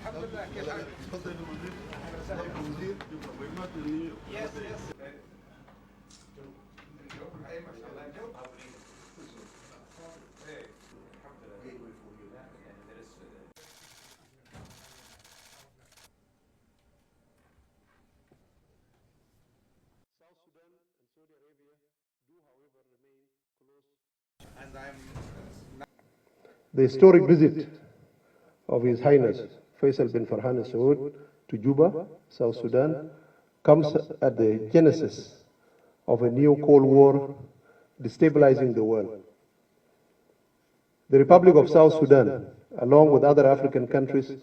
Yes, yes. The historic visit of His Highness Faisal bin Farhan Saud to Juba, South Sudan, comes at the genesis of a new Cold War destabilizing the world. The Republic of South Sudan, along with other African countries,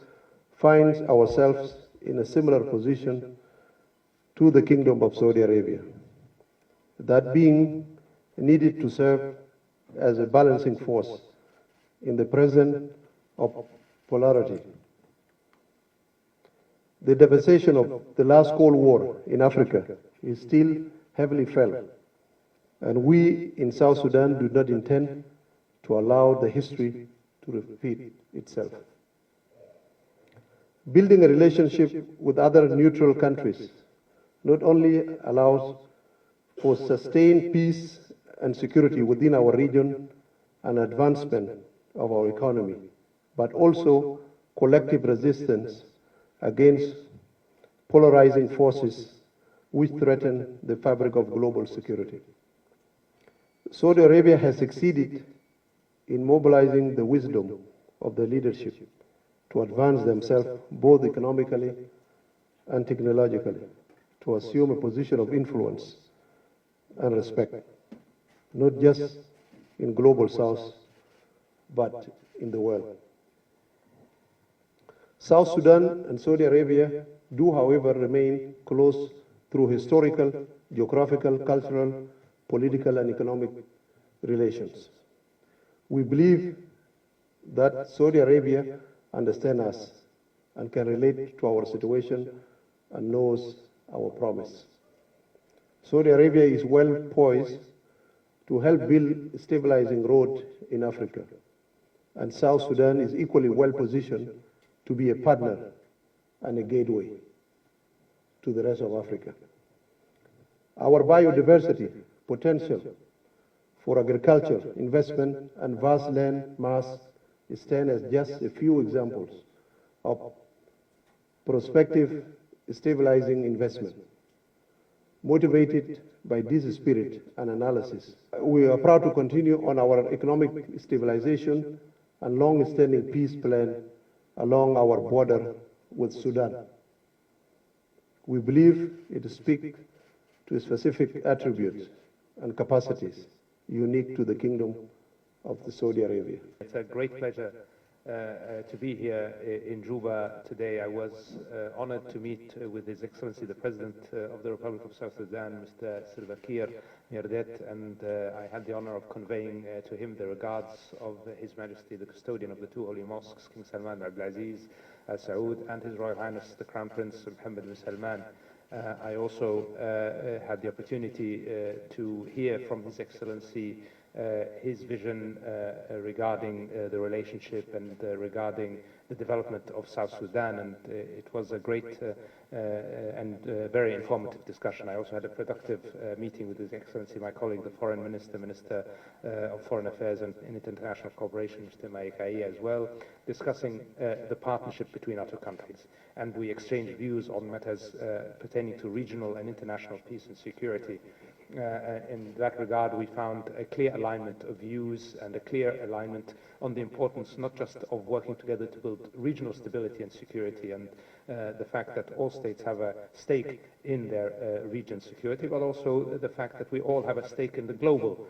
finds ourselves in a similar position to the Kingdom of Saudi Arabia, that being needed to serve as a balancing force in the presence of polarity. The devastation of the last Cold War in Africa is still heavily felt, and we in South Sudan do not intend to allow the history to repeat itself. Building a relationship with other neutral countries not only allows for sustained peace and security within our region and advancement of our economy, but also collective resistance against polarizing forces which threaten the fabric of global security. Saudi Arabia has succeeded in mobilizing the wisdom of the leadership to advance themselves both economically and technologically, to assume a position of influence and respect, not just in global South, but in the world. South Sudan and Saudi Arabia do, however, remain close through historical, geographical, cultural, political, and economic relations. We believe that Saudi Arabia understands us and can relate to our situation and knows our promise. Saudi Arabia is well poised to help build a stabilizing road in Africa, and South Sudan is equally well positioned to be a partner and a gateway to the rest of Africa. Our biodiversity potential for agriculture, investment, and vast land mass stand as just a few examples of prospective stabilizing investment. Motivated by this spirit and analysis, we are proud to continue on our economic stabilization and long-standing peace plan along our border with Sudan. We believe it speaks to specific attributes and capacities unique to the Kingdom of Saudi Arabia. It's a great pleasure to be here in Juba today. I was honored to meet with His Excellency the President of the Republic of South Sudan, Mr. Salva Kiir, Mayardit, and I had the honor of conveying to him the regards of His Majesty the Custodian of the two holy mosques, King Salman Abdulaziz Al Saud, and His Royal Highness the Crown Prince Mohammed bin Salman. I also had the opportunity to hear from His Excellency his vision regarding the relationship and regarding the development of South Sudan, and it was a great and very informative discussion. I also had a productive meeting with His Excellency, my colleague, the Foreign Minister, Minister of Foreign Affairs and International Cooperation, Mr. Mayiik Ayii, as well, discussing the partnership between our two countries. And we exchanged views on matters pertaining to regional and international peace and security. In that regard, we found a clear alignment of views and a clear alignment on the importance not just of working together to build regional stability and security, and the fact that all states have a stake in their region's security, but also the fact that we all have a stake in the global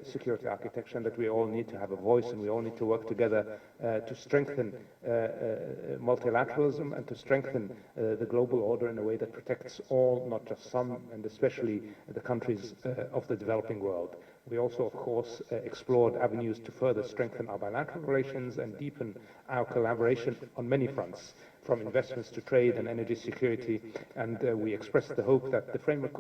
security architecture, and that we all need to have a voice and we all need to work together to strengthen multilateralism and to strengthen the global order in a way that protects all, not just some, and especially the countries of the developing world. We also, of course, explored avenues to further strengthen our bilateral relations and deepen our collaboration on many fronts, from investments to trade and energy security, and we expressed the hope that the framework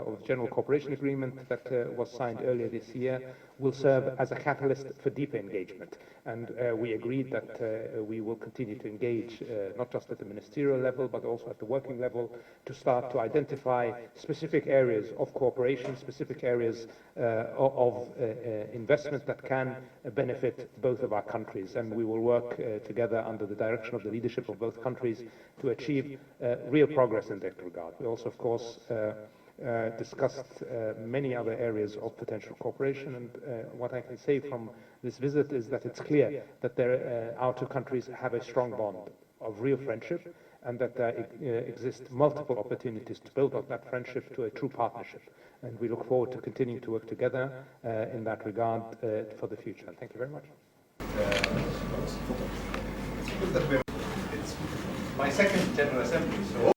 of General Cooperation Agreement that was signed earlier this year will serve as a catalyst for deeper engagement. And we agreed that we will continue to engage not just at the ministerial level, but also at the working level, to start to identify specific areas of cooperation, specific areas of investment that can benefit both of our countries. And we will work together under the direction of the leadership of both countries to achieve real progress in that regard. We also, of course, discussed many other areas of potential cooperation, and what I can say from this visit is that it's clear that our two countries have a strong bond of real friendship, and that there exist multiple opportunities to build on that friendship to a true partnership. And we look forward to continuing to work together in that regard for the future. Thank you very much. It's my second General Assembly, so